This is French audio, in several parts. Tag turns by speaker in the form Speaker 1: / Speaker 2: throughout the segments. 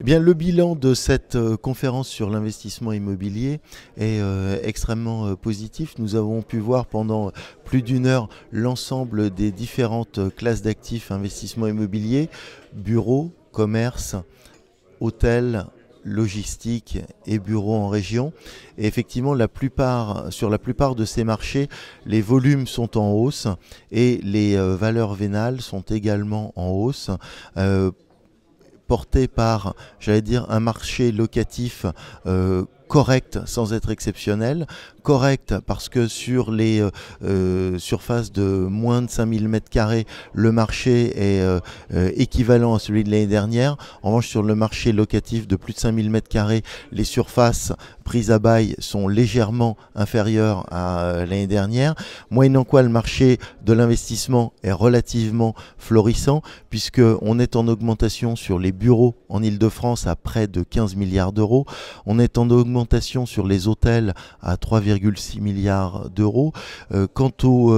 Speaker 1: Eh bien, le bilan de cette conférence sur l'investissement immobilier est extrêmement positif. Nous avons pu voir pendant plus d'une heure l'ensemble des différentes classes d'actifs investissement immobilier, bureaux, commerce, hôtels, logistique et bureaux en région. Et effectivement, sur la plupart de ces marchés, les volumes sont en hausse et les valeurs vénales sont également en hausse. Porté par, j'allais dire, un marché locatif correct sans être exceptionnel. Correct parce que sur les surfaces de moins de 5000 m², le marché est équivalent à celui de l'année dernière. En revanche, sur le marché locatif de plus de 5000 m², les surfaces prises à bail sont légèrement inférieures à l'année dernière, moyennant quoi le marché de l'investissement est relativement florissant, puisqu'on est en augmentation sur les bureaux en Île-de-France à près de 15 milliards d'euros. On est en augmentation sur les hôtels à 3,6 milliards d'euros. Quant aux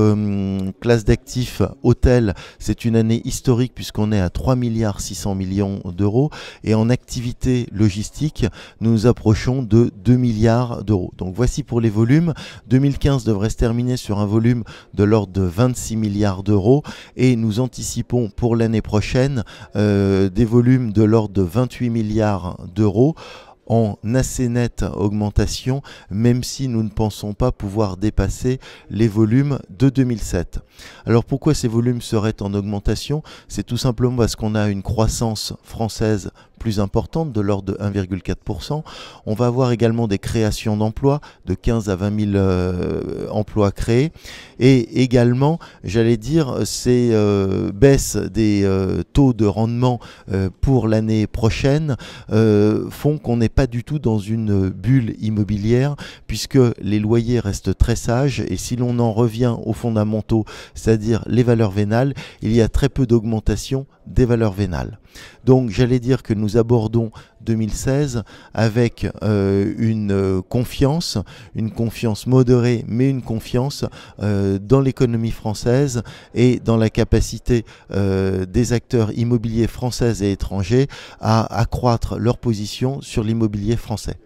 Speaker 1: classes d'actifs hôtels, c'est une année historique puisqu'on est à 3 milliards 600 millions d'euros. Et en activité logistique, nous nous approchons de 2 milliards d'euros. Donc voici pour les volumes. 2015 devrait se terminer sur un volume de l'ordre de 26 milliards d'euros et nous anticipons pour l'année prochaine des volumes de l'ordre de 28 milliards d'euros en assez nette augmentation, même si nous ne pensons pas pouvoir dépasser les volumes de 2007. Alors pourquoi ces volumes seraient en augmentation? C'est tout simplement parce qu'on a une croissance française plus importante de l'ordre de 1,4%. On va avoir également des créations d'emplois de 15 à 20 000 emplois créés et également, j'allais dire, ces baisses des taux de rendement pour l'année prochaine font qu'on n'est pas du tout dans une bulle immobilière puisque les loyers restent très sages et si l'on en revient aux fondamentaux, c'est-à-dire les valeurs vénales, il y a très peu d'augmentation des valeurs vénales. Donc j'allais dire que nous abordons 2016 avec une confiance modérée, mais une confiance dans l'économie française et dans la capacité des acteurs immobiliers français et étrangers à accroître leur position sur l'immobilier français.